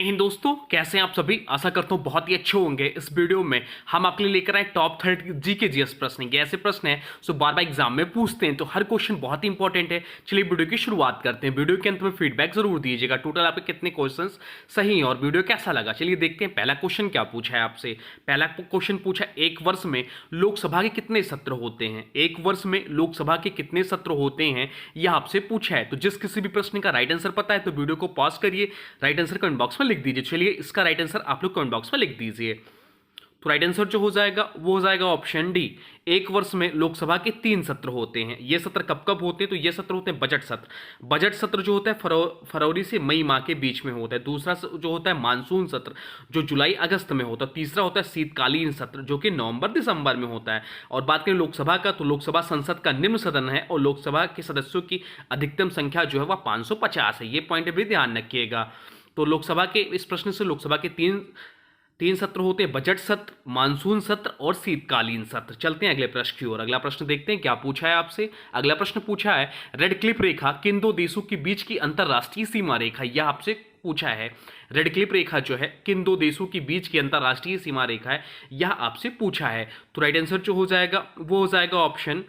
दोस्तों, कैसे हैं आप सभी। आशा करता हूँ बहुत ही अच्छे होंगे। इस वीडियो में हम आपके लिए लेकर आए टॉप 30 जीके जीएस प्रश्न। ये ऐसे प्रश्न हैं जो बार बार एग्जाम में पूछते हैं, तो हर क्वेश्चन बहुत ही इंपॉर्टेंट है। चलिए वीडियो की शुरुआत करते हैं। वीडियो के अंत में फीडबैक जरूर दीजिएगा, टोटल आपके कितने क्वेश्चन सही हैं और वीडियो कैसा लगा। चलिए देखते हैं पहला क्वेश्चन क्या पूछा है आपसे। पहला क्वेश्चन पूछा, एक वर्ष में लोकसभा के कितने सत्र होते हैं। एक वर्ष में लोकसभा के कितने सत्र होते हैं, यह आपसे पूछा है। तो जिस किसी भी प्रश्न का राइट आंसर पता है तो वीडियो को पॉज करिए, राइट आंसर कमेंट बॉक्स में लिख दीजिए। चलिए इसका राइट आंसर आप लोग कमेंट बॉक्स में लिख दीजिए। तो राइट आंसर जो हो जाएगा वो हो जाएगा ऑप्शन डी। एक वर्ष में लोकसभा के 3 सत्र होते हैं। ये सत्र कब कब होते हैं, तो ये सत्र होते हैं बजट सत्र। बजट सत्र जो होता है फरवरी से मई माह के बीच में होता है। दूसरा जो होता है मानसून सत्र, जो जुलाई अगस्त में होता है। तीसरा होता है शीतकालीन सत्र, जो कि नवंबर दिसंबर में होता है। और बात करें लोकसभा का, तो लोकसभा संसद का निम्न सदन है और लोकसभा के सदस्यों की अधिकतम संख्या जो है वह 550 है। ये पॉइंट भी ध्यान रखिएगा। तो लोकसभा के इस प्रश्न से लोकसभा के तीन तीन सत्र होते हैं, बजट सत्र, मानसून सत्र और शीतकालीन सत्र। चलते हैं अगले प्रश्न की ओर। अगला प्रश्न देखते हैं क्या पूछा है आपसे। अगला प्रश्न पूछा है, रेड क्लिफ रेखा किन दो देशों के बीच की अंतरराष्ट्रीय सीमा रेखा। यह आपसे पूछा है। रेड क्लिफ रेखा जो है किन दो देशों के बीच की अंतरराष्ट्रीय सीमा रेखा है, यह आपसे पूछा है। तो राइट आंसर जो हो जाएगा वो हो जाएगा ऑप्शन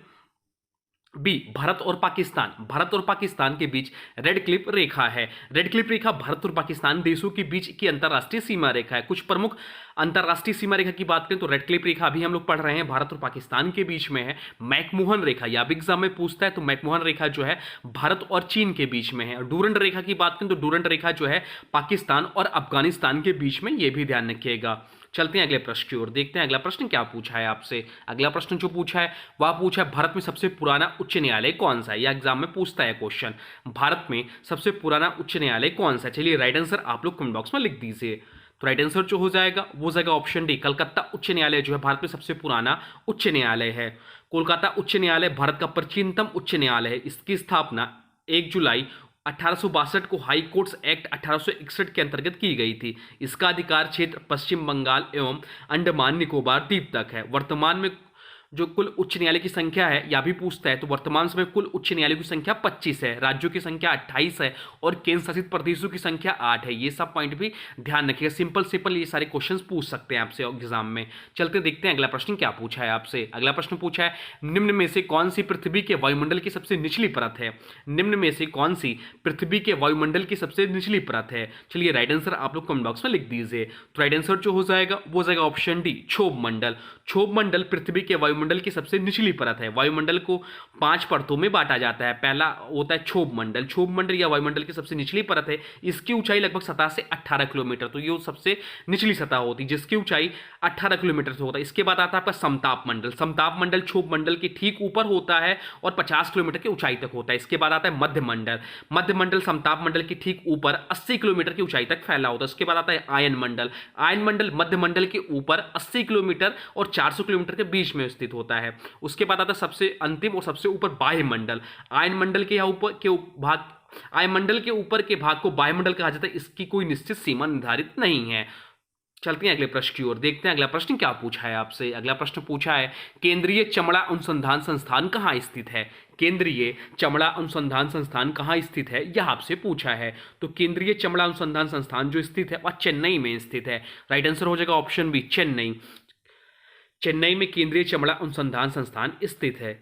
बी, भारत और पाकिस्तान। भारत और पाकिस्तान के बीच रेड क्लिफ रेखा है। रेड क्लिफ रेखा भारत और पाकिस्तान देशों के बीच की अंतरराष्ट्रीय सीमा रेखा है। कुछ प्रमुख अंतरराष्ट्रीय सीमा रेखा की बात करें तो रेड क्लिफ रेखा अभी हम लोग पढ़ रहे हैं भारत और पाकिस्तान के बीच में है। मैकमोहन रेखा, यह भी एग्जाम में पूछता है, तो मैकमोहन रेखा जो है भारत और चीन के बीच में है। डूरंड रेखा की बात करें तो डूरंड रेखा जो है पाकिस्तान और अफगानिस्तान के बीच में, यह भी ध्यान रखिएगा। चलते हैं अगले प्रश्न की ओर, देखते हैं अगला प्रश्न क्या पूछा है आपसे। अगला प्रश्न जो पूछा है वह पूछा है, भारत में सबसे पुराना उच्च न्यायालय कौन सा है। यह एग्जाम में पूछता है क्वेश्चन, भारत में सबसे पुराना उच्च न्यायालय कौन सा है। चलिए राइट आंसर आप लोग कमेंट बॉक्स में लिख दीजिए। तो राइट आंसर जो हो जाएगा वो हो जाएगा ऑप्शन डी, कलकत्ता उच्च न्यायालय जो है भारत में सबसे पुराना उच्च न्यायालय है। कोलकाता उच्च न्यायालय भारत का प्राचीनतम उच्च न्यायालय है। इसकी स्थापना 1 जुलाई 1862 को हाई कोर्ट्स एक्ट 1861 के अंतर्गत की गई थी। इसका अधिकार क्षेत्र पश्चिम बंगाल एवं अंडमान निकोबार द्वीप तक है। वर्तमान में जो कुल उच्च न्यायालय की संख्या है यह भी पूछता है, तो वर्तमान समय कुल उच्च न्यायालय की संख्या 25 है, राज्यों की संख्या 28 है और केंद्र शासित प्रदेशों की संख्या 8 है। ये सब पॉइंट भी ध्यान रखिएगा। सिंपल सिंपल ये सारे क्वेश्चंस पूछ सकते हैं आपसे एग्जाम में। चलते देखते हैं अगला प्रश्न क्या पूछा है आपसे। अगला प्रश्न पूछा है, निम्न में से कौन सी पृथ्वी के वायुमंडल की सबसे निचली परत है। निम्न में से कौन सी पृथ्वी के वायुमंडल की सबसे निचली परत है। चलिए राइट आंसर आप लोग कमेंट बॉक्स में लिख दीजिए। तो राइट आंसर जो हो जाएगा वो हो जाएगा ऑप्शन डी, क्षोभ मंडल। क्षोभ मंडल पृथ्वी के वायुमंडल की सबसे निचली परत है। वायुमंडल को 5 परतों में बांटा जाता है। पहला होता है क्षोभ मंडल। क्षोभ मंडल या वायुमंडल की सबसे निचली परत है। इसकी ऊंचाई लगभग सतह से 18 किलोमीटर, तो ये सबसे निचली सतह होती है जिसकी ऊंचाई 18 किलोमीटर से होता है। इसके बाद आता है आपका समताप मंडल। समताप मंडल क्षोभ मंडल के ठीक ऊपर होता है और 50 किलोमीटर की ऊंचाई तक होता है। इसके बाद आता है मध्य मंडल। मध्य मंडल समताप मंडल के ठीक ऊपर 80 किलोमीटर की ऊंचाई तक फैला होता है। उसके बाद आता है आयन मंडल। आयन मंडल मध्य मंडल के ऊपर 80 किलोमीटर और 400 किलोमीटर के बीच में स्थित होता है। उसके बाद आता है सबसे अंतिम और सबसे ऊपर बाह्य मंडल। आयन मंडल के ऊपर के भाग, आयमंडल के ऊपर के भाग को वायुमंडल कहा जाता है। इसकी कोई निश्चित सीमा निर्धारित नहीं है। चलते हैं अगले प्रश्न की ओर, देखते हैं अगला प्रश्न क्या पूछा है आपसे। अगला प्रश्न पूछा है, केंद्रीय चमड़ा अनुसंधान संस्थान कहाँ स्थित है। केंद्रीय चमड़ा अनुसंधान संस्थान कहाँ स्थित है, यह आपसे पूछा है। तो केंद्रीय चमड़ा अनुसंधान संस्थान जो स्थित है वह चेन्नई में स्थित है। राइट आंसर हो जाएगा ऑप्शन बी, चेन्नई। चेन्नई में केंद्रीय चमड़ा अनुसंधान संस्थान स्थित है।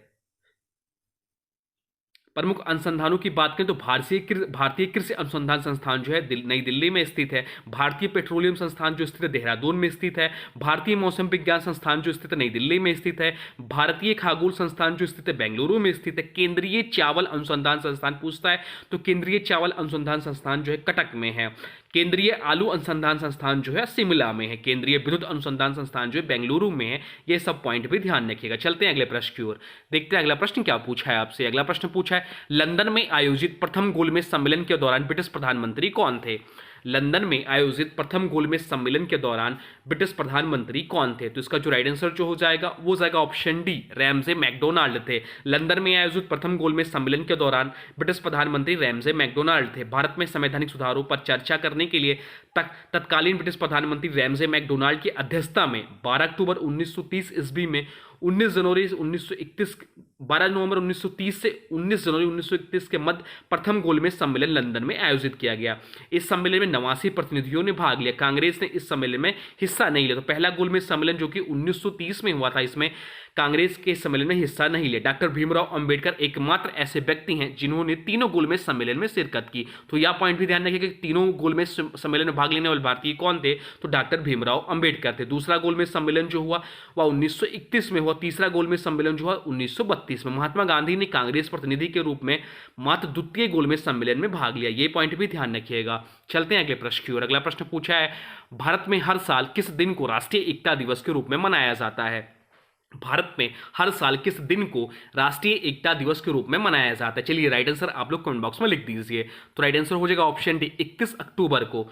प्रमुख अनुसंधानों की बात करें तो भारतीय कृषि अनुसंधान संस्थान जो है नई दिल्ली में स्थित है। भारतीय पेट्रोलियम संस्थान जो स्थित है देहरादून में स्थित है। भारतीय मौसम विज्ञान संस्थान जो स्थित है नई दिल्ली में स्थित है। भारतीय खगोल संस्थान जो स्थित है बेंगलुरु में स्थित है। केंद्रीय चावल अनुसंधान संस्थान पूछता है, तो केंद्रीय चावल अनुसंधान संस्थान जो है कटक में है। केंद्रीय आलू अनुसंधान संस्थान जो है शिमला में है। केंद्रीय विद्युत अनुसंधान संस्थान जो है बेंगलुरु में है। ये सब पॉइंट भी ध्यान रखिएगा। चलते हैं अगले प्रश्न की ओर, देखते हैं अगला प्रश्न क्या पूछा है आपसे। अगला प्रश्न पूछा है, लंदन में आयोजित प्रथम गोलमेज सम्मेलन के दौरान ब्रिटिश प्रधानमंत्री कौन थे। लंदन में आयोजित प्रथम गोलमेज सम्मेलन के दौरान ब्रिटिश प्रधानमंत्री कौन थे। तो इसका जो राइट आंसर जो हो जाएगा वो जाएगा ऑप्शन डी, रैमजे मैकडोनाल्ड थे। लंदन में आयोजित प्रथम गोलमेज सम्मेलन के दौरान ब्रिटिश प्रधानमंत्री रैमजे मैकडोनाल्ड थे। भारत में संवैधानिक सुधारों पर चर्चा करने के लिए तत्कालीन ब्रिटिश प्रधानमंत्री रैमजे मैकडोनाल्ड की अध्यक्षता में 12 अक्टूबर 1930 ईस्वी में 19 जनवरी 1931 12 नवंबर 1930 से 19 जनवरी 1931 के मध्य प्रथम गोलमेज सम्मेलन लंदन में आयोजित किया गया। इस सम्मेलन में 89 प्रतिनिधियों ने भाग लिया। कांग्रेस ने इस सम्मेलन में हिस्सा नहीं लिया। तो पहला गोलमेज सम्मेलन जो कि 1930 में हुआ था, इसमें कांग्रेस के सम्मेलन में हिस्सा नहीं लिया। डॉक्टर भीमराव अंबेडकर एकमात्र ऐसे व्यक्ति हैं जिन्होंने तीनों गोलमेज सम्मेलन में शिरकत की। तो यह पॉइंट भी ध्यान रखिए कि तीनों गोलमेज सम्मेलन में भाग लेने वाले भारतीय कौन थे, तो डॉक्टर भीमराव अंबेडकर थे। दूसरा गोलमेज सम्मेलन जो हुआ वह 1931 में हुआ। तीसरा गोलमेज सम्मेलन जो हुआ 1932 में। महात्मा गांधी ने कांग्रेस प्रतिनिधि के रूप में मात्र द्वितीय गोलमेज सम्मेलन में भाग लिया। ये पॉइंट भी ध्यान रखिएगा। चलते हैं अगले प्रश्न की ओर। अगला प्रश्न पूछा है, भारत में हर साल किस दिन को राष्ट्रीय एकता दिवस के रूप में मनाया जाता है? भारत में हर साल किस दिन को राष्ट्रीय एकता दिवस के रूप में मनाया जाता है? चलिए राइट आंसर आप लोग कमेंट बॉक्स में लिख दीजिए। तो राइट आंसर हो जाएगा ऑप्शन डी, 31 अक्टूबर को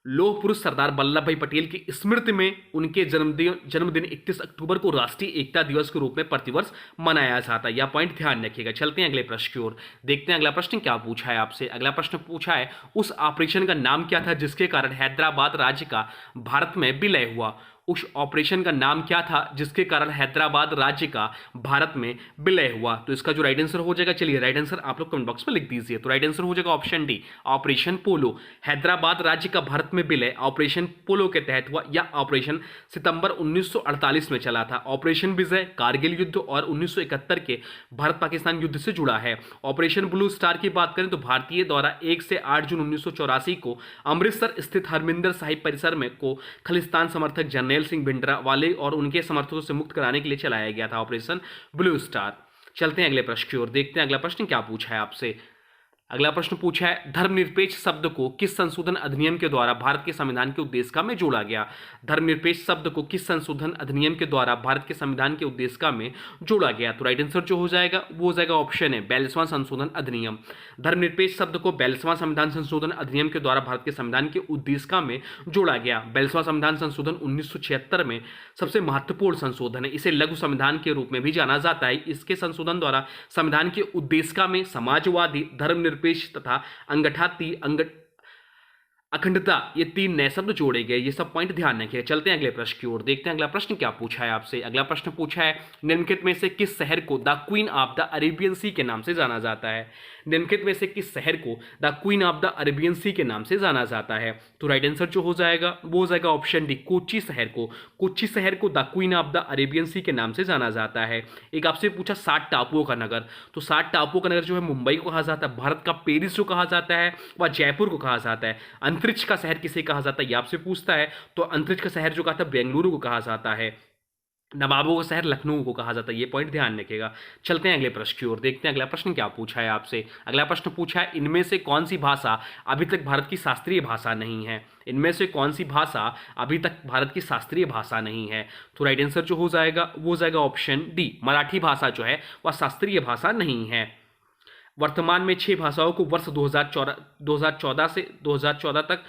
लौह पुरुष सरदार वल्लभ भाई पटेल की स्मृति में उनके जन्मदिन 31 अक्टूबर को राष्ट्रीय एकता दिवस के रूप में प्रतिवर्ष मनाया जाता है। यह पॉइंट ध्यान रखिएगा। चलते हैं अगले प्रश्न की ओर, देखते हैं अगला प्रश्न क्या पूछा है आपसे। अगला प्रश्न पूछा है, उस ऑपरेशन का नाम क्या था जिसके कारण हैदराबाद राज्य का भारत में विलय हुआ? उस ऑपरेशन का नाम क्या था जिसके कारण हैदराबाद राज्य का भारत में विलय हुआ? तो इसका जो राइट आंसर हो जाएगा, चलिए राइट आंसर आप लोग कमेंट बॉक्स में लिख दीजिए। तो राइट आंसर हो जाएगा ऑप्शन डी, ऑपरेशन पोलो। हैदराबाद राज्य का भारत में विलय ऑपरेशन पोलो के तहत हुआ। यह ऑपरेशन सितंबर 1948 में चला था। ऑपरेशन विजय कारगिल युद्ध और 1971 के भारत पाकिस्तान युद्ध से जुड़ा है। ऑपरेशन ब्लू स्टार की बात करें तो भारतीय द्वारा 1 से 8 जून 1984 को अमृतसर स्थित हरमिंदर साहिब परिसर में को खालिस्तान समर्थक जनरल सिंह भिंडरावाले और उनके समर्थकों से मुक्त कराने के लिए चलाया गया था ऑपरेशन ब्लू स्टार। चलते हैं अगले प्रश्न की ओर, देखते हैं अगला प्रश्न क्या पूछा है आपसे। अगला प्रश्न पूछा है, धर्मनिरपेक्ष शब्द को किस संशोधन अधिनियम के द्वारा भारत के संविधान के उद्देशिका में जोड़ा गया? धर्मनिरपेक्ष शब्द को किस संशोधन अधिनियम के द्वारा भारत के संविधान के उद्देशिका में जोड़ा गया? तो राइट आंसर जो हो जाएगा वो हो जाएगा ऑप्शन है, 42वां संशोधन अधिनियम। धर्मनिरपेक्ष शब्द को 42वां संविधान संशोधन अधिनियम के द्वारा भारत के संविधान के उद्देशिका में जोड़ा गया। 42वां संविधान संशोधन 1976 में सबसे महत्वपूर्ण संशोधन है। इसे लघु संविधान के रूप में भी जाना जाता है। इसके संशोधन द्वारा संविधान के उद्देशिका में समाजवादी, धर्मनिरपेक्ष तथा अखंडता ये 3 नए शब्द जोड़े गए। ये सब पॉइंट ध्यान रखिए। चलते हैं अगले प्रश्न की ओर, देखते हैं अगला प्रश्न क्या पूछा है आपसे। अगला प्रश्न पूछा है, निम्नलिखित में से किस शहर को the queen of the Arabian sea के नाम से जाना जाता है? निम्नलिखित में से किस शहर को the queen of the Arabian sea के नाम से जाना जाता है? तो राइट आंसर जो हो जाएगा वो हो जाएगा ऑप्शन डी, कोच्चि शहर को। कोच्चि शहर को the queen of the Arabian sea के नाम से जाना जाता है। एक आपसे पूछा 7 टापुओं का नगर, तो 7 टापुओं का नगर जो है मुंबई को कहा जाता है, भारत का पेरिस जो कहा जाता है वह जयपुर को कहा जाता है। अंतरिक्ष का शहर किसे कहा जाता है ये आपसे पूछता है, तो अंतरिक्ष का शहर जो कहा था बेंगलुरु को कहा जाता है। नवाबों का शहर लखनऊ को कहा जाता है। ये पॉइंट ध्यान रखिएगा। चलते हैं अगले प्रश्न की ओर, देखते हैं अगला प्रश्न क्या पूछा है आपसे। अगला प्रश्न पूछा है, इनमें से कौन सी भाषा अभी तक भारत की शास्त्रीय भाषा नहीं है? इनमें से कौन सी भाषा अभी तक भारत की शास्त्रीय भाषा नहीं है? तो राइट आंसर जो हो जाएगा वो हो जाएगा ऑप्शन डी, मराठी भाषा जो है वह शास्त्रीय भाषा नहीं है। वर्तमान में 6 भाषाओं को वर्ष 2014 तक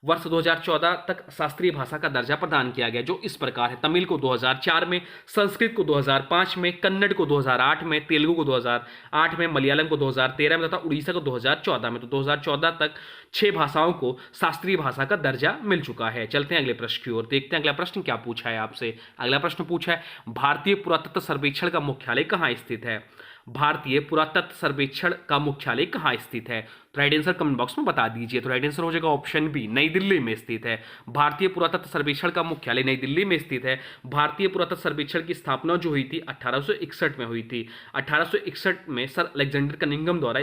वर्ष 2014 तक शास्त्रीय भाषा का दर्जा प्रदान किया गया, जो इस प्रकार है। तमिल को 2004 में, संस्कृत को 2005 में, कन्नड़ को 2008 में, तेलुगु को 2008 में, मलयालम को 2013 में तथा उड़ीसा को 2014 में। तो 2014 तक 6 भाषाओं को शास्त्रीय भाषा का दर्जा मिल चुका है। चलते हैं अगले प्रश्न की ओर, देखते हैं अगला प्रश्न क्या पूछा है आपसे। अगला प्रश्न पूछा है, भारतीय पुरातत्व सर्वेक्षण का मुख्यालय कहाँ स्थित है? भारतीय पुरातत्व सर्वेक्षण का मुख्यालय कहाँ स्थित है? तो राइट आंसर कमेंट बॉक्स में बता दीजिए। तो राइट आंसर हो जाएगा ऑप्शन बी, नई दिल्ली में स्थित है। भारतीय पुरातत्व सर्वेक्षण का मुख्यालय नई दिल्ली में स्थित है। भारतीय पुरातत्व सर्वेक्षण की स्थापना जो हुई थी 1861 में हुई थी। 1861 में सर अलेक्जेंडर कनिंघम द्वारा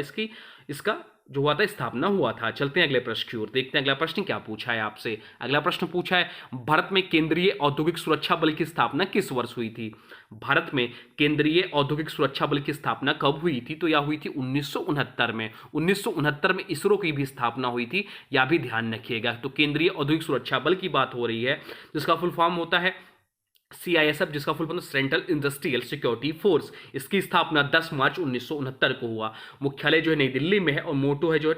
इसका जो हुआ था स्थापना हुआ था। चलते हैं अगले प्रश्न की ओर, देखते हैं अगला प्रश्न क्या पूछा है आपसे। अगला प्रश्न पूछा है, भारत में केंद्रीय औद्योगिक सुरक्षा बल की स्थापना किस वर्ष हुई थी? भारत में केंद्रीय औद्योगिक सुरक्षा बल की स्थापना कब हुई थी? तो यह हुई थी 1969 में। 1969 में इसरो की भी स्थापना हुई थी, यह भी ध्यान रखिएगा। तो केंद्रीय औद्योगिक सुरक्षा बल की बात हो रही है, जिसका फुल फॉर्म होता है CISF, जिसका full form central industrial security force. इसकी स्थापना 10 मार्च 1969 को हुआ। मुख्यालय जो है नई दिल्ली में है और मोटो है जो है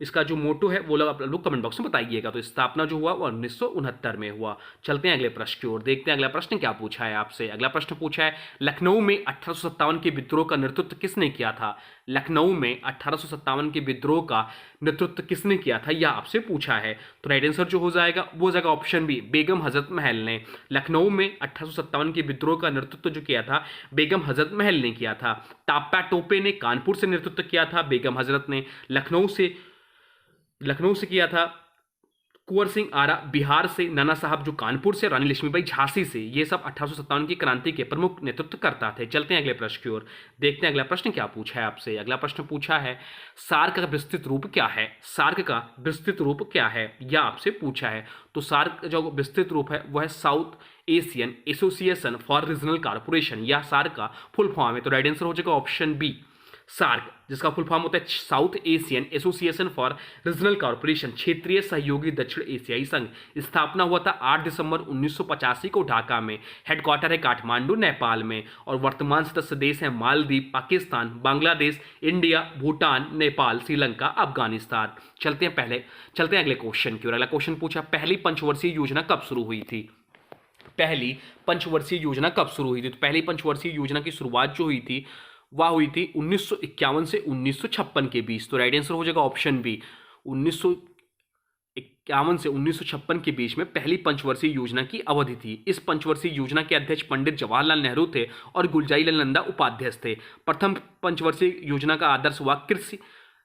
इसका जो मोटो है वो लोग आप लोग कमेंट बॉक्स में बताइएगा। तो स्थापना जो हुआ वो 1969 में हुआ। चलते हैं अगले प्रश्न की ओर, देखते हैं अगला प्रश्न क्या पूछा है आपसे। अगला प्रश्न पूछा है लखनऊ में 1857 के विद्रोह का नेतृत्व किसने किया था। लखनऊ में 1857 के विद्रोह का नेतृत्व किसने किया था यह आपसे पूछा है। तो राइट आंसर जो हो जाएगा वो हो जाएगा ऑप्शन बी, बेगम हजरत महल ने। लखनऊ में 1857 के विद्रोह का नेतृत्व जो किया था बेगम हजरत महल ने किया था। ताप्या टोपे ने कानपुर से नेतृत्व किया था, बेगम हजरत ने लखनऊ से किया था। कुंवर सिंह आरा बिहार से, नाना साहब जो कानपुर से, रानी लक्ष्मीबाई झांसी से, ये सब 1857 की क्रांति के प्रमुख नेतृत्व करता थे। चलते हैं अगले प्रश्न की ओर, देखते हैं अगला प्रश्न क्या पूछा है आपसे। अगला प्रश्न पूछा है सार्क का विस्तृत रूप क्या है। सार्क का विस्तृत रूप क्या है यह आपसे पूछा है। तो सार्क जो विस्तृत रूप है वह है south Asian association for regional corporation, यह सार्क का फुल फॉर्म है। तो राइट आंसर हो जाएगा ऑप्शन बी, सार्क, जिसका फुल फॉर्म होता है south Asian association for regional corporation, क्षेत्रीय सहयोगी दक्षिण एशियाई संघ। स्थापना हुआ था 8 दिसंबर 1985 को ढाका में। हेडक्वार्टर है काठमांडू नेपाल में। और वर्तमान सदस्य देश है मालदीव, पाकिस्तान, बांग्लादेश, इंडिया, भूटान, नेपाल, श्रीलंका, अफगानिस्तान। चलते हैं अगले क्वेश्चन की ओर। अगला क्वेश्चन पूछा पहली पंचवर्षीय योजना कब शुरू हुई थी। पहली पंचवर्षीय योजना कब शुरू हुई थी। तो पहली पंचवर्षीय योजना की शुरुआत जो हुई थी वह हुई थी 1951 से 1956 के बीच। तो राइट आंसर हो जाएगा ऑप्शन बी, 1951 से 1956 के बीच में पहली पंचवर्षीय योजना की अवधि थी। इस पंचवर्षीय योजना के अध्यक्ष पंडित जवाहरलाल नेहरू थे और गुलजारीलाल नंदा उपाध्यक्ष थे। प्रथम पंचवर्षीय योजना का आदर्श हुआ कृषि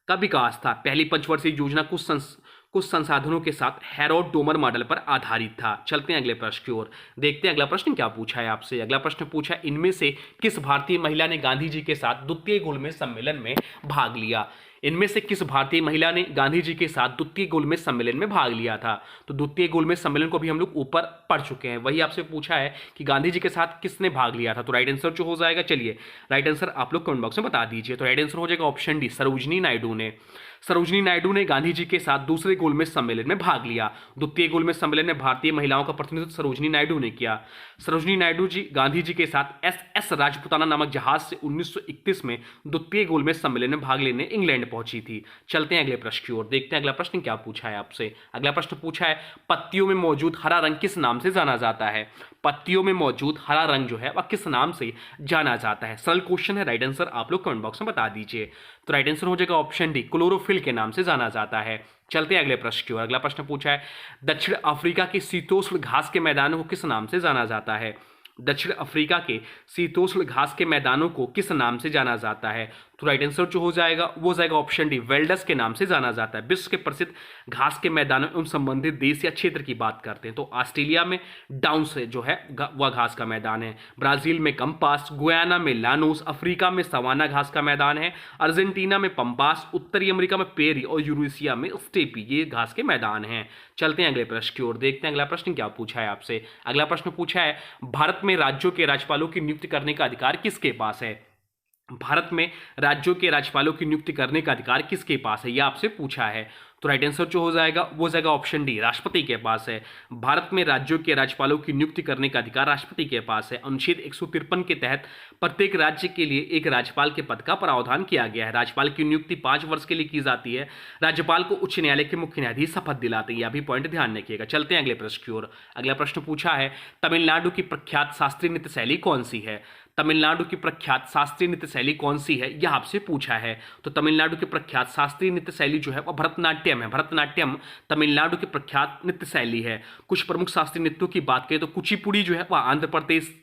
का विकास था। पहली पंचवर्षीय योजना कुछ संसाधनों के साथ हैरोल्ड डोमर मॉडल पर आधारित था। चलते हैं अगले प्रश्न की ओर, देखते हैं अगला प्रश्न क्या पूछा है आपसे। अगला प्रश्न पूछा इनमें से किस भारतीय महिला ने गांधी जी के साथ द्वितीय गोलमेज सम्मेलन में भाग लिया। इनमें से किस भारतीय महिला ने गांधी जी के साथ द्वितीय गोलमेज सम्मेलन में भाग लिया था। तो द्वितीय गोलमेज सम्मेलन को भी हम लोग ऊपर पढ़ चुके हैं, वही आपसे पूछा है कि गांधी जी के साथ किसने भाग लिया था। तो राइट आंसर जो हो जाएगा, चलिए राइट आंसर आप लोग कमेंट बॉक्स में बता दीजिए। तो राइट आंसर हो जाएगा ऑप्शन डी, सरोजनी नायडू ने। सरोजनी नायडू ने गांधी जी के साथ दूसरे गोलमेज सम्मेलन में भाग लिया। द्वितीय गोलमेज सम्मेलन में भारतीय महिलाओं का प्रतिनिधित्व सरोजनी नायडू ने किया। सरोजनी नायडू जी गांधी जी के साथ एस राजपुताना नामक जहाज से 1931 में द्वितीय गोलमेज सम्मेलन में भाग लेने इंग्लैंड पहुंची थी। चलते हैं अगले प्रश्न की ओर, देखते हैं अगला प्रश्न क्या पूछा है आपसे। अगला प्रश्न पूछा है पत्तियों में मौजूद हरा रंग किस नाम से जाना जाता है। पत्तियों में मौजूद हरा रंग जो है वह किस नाम से जाना जाता है। सरल क्वेश्चन है, राइट आंसर आप लोग कमेंट बॉक्स में बता दीजिए। तो राइट आंसर हो जाएगा ऑप्शन डी, क्लोरोफिल के नाम से जाना जाता है। चलते हैं अगले प्रश्न की ओर। अगला प्रश्न पूछा है दक्षिण अफ्रीका के शीतोष्ण घास के मैदानों को किस नाम से जाना जाता है। दक्षिण अफ्रीका के शीतोष्ण घास के मैदानों को किस नाम से जाना जाता है। तो राइट आंसर जो हो जाएगा वो हो जाएगा ऑप्शन डी, वेल्डस के नाम से जाना जाता है। विश्व के प्रसिद्ध घास के मैदानों एवं संबंधित देश या क्षेत्र की बात करते हैं तो ऑस्ट्रेलिया में डाउन्स जो है वह घास का मैदान है, ब्राजील में कंपास, गुयाना में लानोस, अफ्रीका में सवाना घास का मैदान है, अर्जेंटीना में पंपास, उत्तरी अमेरिका में पेरी और यूरेशिया में स्टेपी, ये घास के मैदान हैं। चलते हैं अगले प्रश्न की ओर, देखते हैं अगला प्रश्न क्या पूछा है आपसे। अगला प्रश्न पूछा है भारत में राज्यों के राज्यपालों की नियुक्ति करने का अधिकार किसके पास है। भारत में राज्यों के राज्यपालों की नियुक्ति करने का अधिकार किसके पास है, यह आपसे पूछा है। तो राइट आंसर जो हो जाएगा वो जाएगा ऑप्शन डी, राष्ट्रपति के पास है। भारत में राज्यों के राज्यपालों की नियुक्ति करने का अधिकार राष्ट्रपति के पास है। अनुच्छेद 153 के तहत प्रत्येक राज्य के लिए एक राज्यपाल के पद का प्रावधान किया गया है। राज्यपाल की नियुक्ति 5 वर्ष के लिए की जाती है। राज्यपाल को उच्च न्यायालय के मुख्य न्यायाधीश शपथ दिलाते हैं, यह भी पॉइंट ध्यान रखिएगा। चलते हैं अगले प्रश्न की ओर। अगला प्रश्न पूछा है तमिलनाडु की प्रख्यात शास्त्रीय नृत्य शैली कौन सी है। तमिलनाडु की प्रख्यात शास्त्रीय नृत्य शैली कौन सी है, यह आपसे पूछा है। तो तमिलनाडु की प्रख्यात शास्त्रीय नृत्य शैली जो है वह भरतनाट्यम है। भरतनाट्यम तमिलनाडु की प्रख्यात नृत्य शैली है। कुछ प्रमुख शास्त्रीय नृत्यों की बात करें तो कुचिपुड़ी जो है वह आंध्र प्रदेश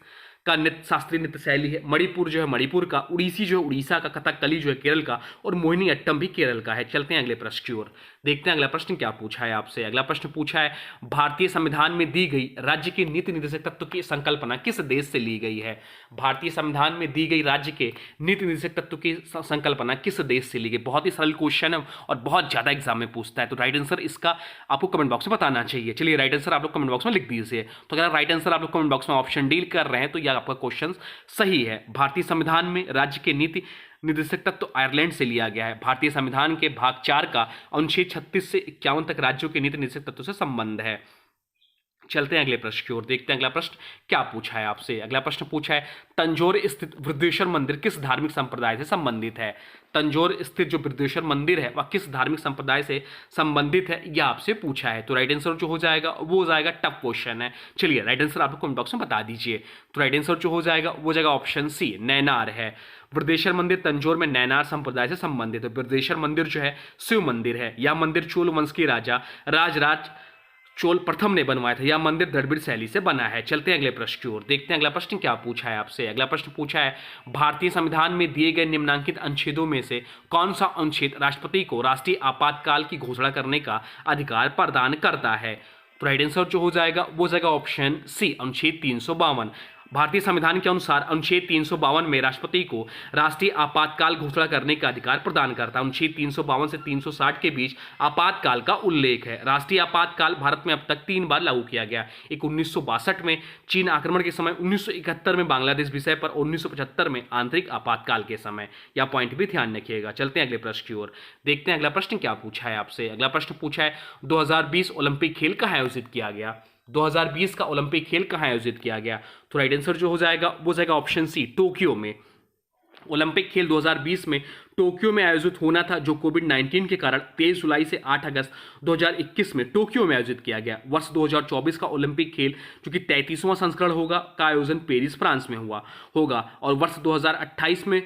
का नृत्य शास्त्रीय नृत्य शैली है। मणिपुर जो है मणिपुर का, उड़ीसी जो है उड़ीसा का, कथकली जो है केरल का और मोहिनी अट्टम भी केरल का है। चलते हैं अगले प्रश्न की ओर, देखते हैं अगला प्रश्न क्या पूछा है आपसे। अगला प्रश्न पूछा है भारतीय संविधान में दी गई राज्य के नीति निर्देशक तत्व की संकल्पना किस देश से ली गई है। भारतीय संविधान में दी गई राज्य के नीति निर्देशक तत्व की संकल्पना किस देश से ली गई। बहुत ही सरल क्वेश्चन है और बहुत ज्यादा एग्जाम में पूछता है, तो राइट आंसर इसका आपको कमेंट बॉक्स में बताना चाहिए। चलिए राइट आंसर आप लोग कमेंट बॉक्स में लिख दीजिए। तो अगर राइट आंसर आप लोग कमेंट बॉक्स में ऑप्शन डी कर रहे हैं तो यह आपका क्वेश्चन सही है। भारतीय संविधान में राज्य के नीति निर्देशक तत्व तो आयरलैंड से लिया गया है। भारतीय संविधान के भाग 4 का अनुच्छेद 36 से 51 तक राज्यों के नीति निर्देशक तत्व से संबंध है। चलते हैं अगले प्रश्न की ओर, देखते हैं अगला प्रश्न क्या पूछा है आपसे। अगला प्रश्न पूछा है तंजौर स्थित वृद्धेश्वर मंदिर किस धार्मिक संप्रदाय से संबंधित है। तंजौर स्थित जो वृद्धेश्वर मंदिर है वह किस धार्मिक संप्रदाय से संबंधित है, यह आपसे पूछा है। तो राइट आंसर जो हो जाएगा वो हो जाएगा, टफ क्वेश्चन है। चलिए राइट आंसर आप लोग कमेंट बॉक्स में बता दीजिए। तो राइट आंसर जो हो जाएगा वो जाएगा ऑप्शन सी, नैनार है। वृद्धेश्वर मंदिर तंजौर में नैनार संप्रदाय से संबंधित है। वृद्धेश्वर मंदिर जो है शिव मंदिर है। यह मंदिर चोल वंश के राजा राजराज चोल प्रथम ने बनवाया था। यह मंदिर द्रविड़ शैली से बना है। चलते हैं अगले प्रश्न की ओर, देखते हैं अगला प्रश्न क्या पूछा है आपसे। अगला प्रश्न पूछा है भारतीय संविधान में दिए गए निम्नांकित अनुच्छेदों में से कौन सा अनुच्छेद राष्ट्रपति को राष्ट्रीय आपातकाल की घोषणा करने का अधिकार प्रदान करता है। तो राइट आंसर जो हो जाएगा वो जाएगा ऑप्शन सी, अनुच्छेद 352। भारतीय संविधान के अनुसार अनुच्छेद 352 में राष्ट्रपति को राष्ट्रीय आपातकाल घोषणा करने का अधिकार प्रदान करता है। अनुच्छेद 352 से 360 के बीच आपातकाल का उल्लेख है। राष्ट्रीय आपातकाल भारत में अब तक 3 बार लागू किया गया। एक 1962 में चीन आक्रमण के समय, 1971 में बांग्लादेश विषय पर, 1975 में आंतरिक आपातकाल के समय। यह पॉइंट भी ध्यान रखिएगा। चलते हैं अगले प्रश्न की ओर, देखते हैं अगला प्रश्न क्या पूछा है आपसे। अगला प्रश्न पूछा है 2020 ओलंपिक खेल कहाँ आयोजित किया गया। 2020 का ओलंपिक खेल कहाँ आयोजित किया गया। तो राइट आंसर जो हो जाएगा वो जाएगा ऑप्शन सी, टोक्यो में। ओलंपिक खेल 2020 में टोक्यो में आयोजित होना था, जो कोविड-19 के कारण 23 जुलाई से 8 अगस्त 2021 में टोक्यो में आयोजित किया गया। वर्ष 2024 का ओलंपिक खेल जो कि 33वां संस्करण होगा का आयोजन पेरिस फ्रांस में होगा। और वर्ष 2028 में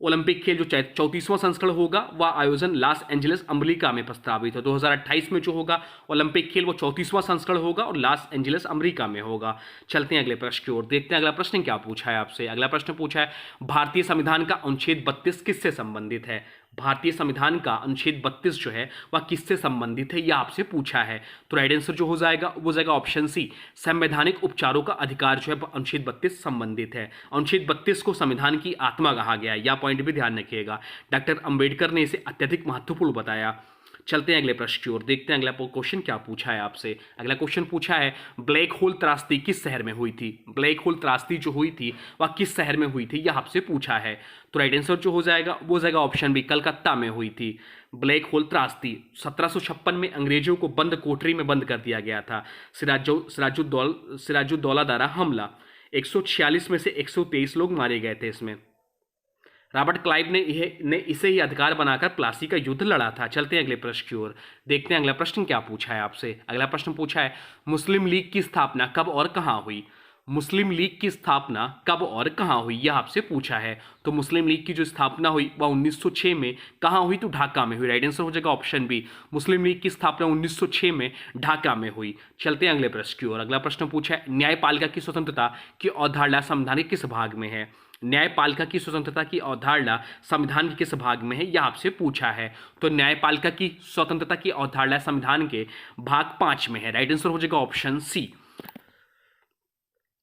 ओलंपिक खेल जो 34वां संस्करण होगा वह आयोजन लॉस एंजलिस अमेरिका में प्रस्तावित है। 2028 में जो होगा ओलंपिक खेल वो 34वां संस्करण होगा और लॉस एंजलिस अमेरिका में होगा। चलते हैं अगले प्रश्न की ओर, देखते हैं अगला प्रश्न क्या पूछा है आपसे। अगला प्रश्न पूछा है भारतीय संविधान का अनुच्छेद 32 किससे संबंधित है। भारतीय संविधान का अनुच्छेद 32 जो है वह किससे संबंधित है, यह आपसे पूछा है। तो राइट आंसर जो हो जाएगा वो जाएगा ऑप्शन सी, संवैधानिक उपचारों का अधिकार जो है अनुच्छेद 32 संबंधित है। अनुच्छेद 32 को संविधान की आत्मा कहा गया है, यह पॉइंट भी ध्यान रखिएगा। डॉक्टर अंबेडकर ने इसे अत्यधिक महत्वपूर्ण बताया। चलते हैं अगले प्रश्न की ओर, देखते हैं अगला क्वेश्चन क्या पूछा है आपसे। अगला क्वेश्चन पूछा है ब्लैक होल त्रासदी किस शहर में हुई थी। ब्लैक होल त्रासदी जो हुई थी वह किस शहर में हुई थी, यह आपसे पूछा है। तो राइट आंसर जो हो जाएगा वो जाएगा ऑप्शन बी, कलकत्ता में हुई थी। ब्लैक होल त्रासदी 1756 में अंग्रेजों को बंद कोठरी में बंद कर दिया गया था। सिराजुद्दौला द्वारा हमला, 146 में से 123 लोग मारे गए थे इसमें। रॉबर्ट क्लाइव ने इसे ही अधिकार बनाकर प्लासी का युद्ध लड़ा था। चलते हैं अगले प्रश्न की ओर, देखते हैं अगला प्रश्न क्या पूछा है आपसे। अगला प्रश्न पूछा है मुस्लिम लीग की स्थापना कब और कहां हुई। मुस्लिम लीग की स्थापना कब और कहां हुई, यह आपसे पूछा है। तो मुस्लिम लीग की जो स्थापना हुई वह 1906 में कहां हुई, तो ढाका में हुई। राइट आंसर हो जाएगा ऑप्शन बी, मुस्लिम लीग की स्थापना 1906 में ढाका में हुई। चलते हैं अगले प्रश्न की ओर। अगला प्रश्न पूछा है न्यायपालिका की स्वतंत्रता की अवधारणा संविधान के किस भाग में है। न्यायपालिका की स्वतंत्रता की अवधारणा संविधान के किस भाग में है, यह आपसे पूछा है। तो न्यायपालिका की स्वतंत्रता की अवधारणा संविधान के भाग 5 में है। राइट आंसर हो जाएगा ऑप्शन सी।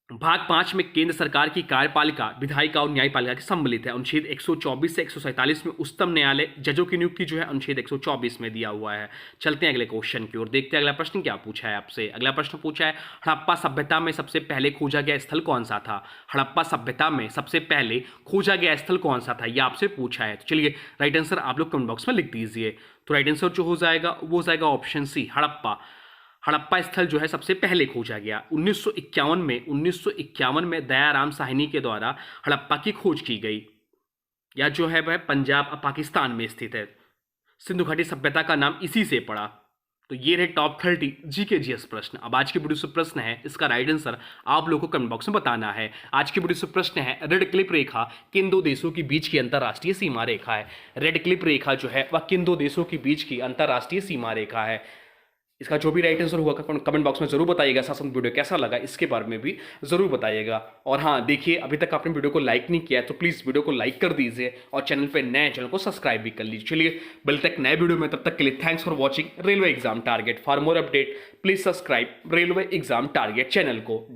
भाग 5 में केंद्र सरकार की कार्यपालिका, विधायिका और न्यायपालिका के सम्मिलित है। अनुच्छेद 124 से 147 में उच्चतम न्यायालय जजों की नियुक्ति जो है अनुच्छेद 124 में दिया हुआ है। चलते हैं अगले क्वेश्चन की ओर, देखते हैं अगला प्रश्न क्या पूछा है आपसे। अगला प्रश्न पूछा है हड़प्पा सभ्यता में सबसे पहले खोजा गया स्थल कौन सा था। हड़प्पा सभ्यता में सबसे पहले खोजा गया स्थल कौन सा था, यह आपसे पूछा है। तो चलिए राइट आंसर आप लोग कमेंट बॉक्स में लिख दीजिए। तो राइट आंसर जो हो जाएगा वो जाएगा ऑप्शन सी, हड़प्पा। हड़प्पा स्थल जो है सबसे पहले खोजा गया 1951 में दयाराम साहनी के द्वारा हड़प्पा की खोज की गई। यह जो है वह पंजाब पाकिस्तान में स्थित है। सिंधु घाटी सभ्यता का नाम इसी से पड़ा। तो ये रहे टॉप 30 जीके जीएस प्रश्न। अब आज की वीडियो से प्रश्न है, इसका राइट आंसर आप लोगों को कमेंट बॉक्स में बताना है। आज की वीडियो से प्रश्न है रेड क्लिप रेखा किन दो देशों के बीच की अंतर्राष्ट्रीय सीमा रेखा है। रेड क्लिप रेखा जो है वह किन दो देशों के बीच की अंतर्राष्ट्रीय सीमा रेखा है। इसका जो भी राइट आंसर होगा कमेंट बॉक्स में जरूर बताइएगा। साथ साथ वीडियो कैसा लगा इसके बारे में भी जरूर बताइएगा। और हाँ देखिए, अभी तक आपने वीडियो को लाइक नहीं किया है तो प्लीज़ वीडियो को लाइक कर दीजिए और चैनल पे नए चैनल को सब्सक्राइब भी कर लीजिए। चलिए मिलते हैं नए वीडियो में, तब तक के लिए thanks for watching railway exam target. For more update please subscribe railway exam target channel को।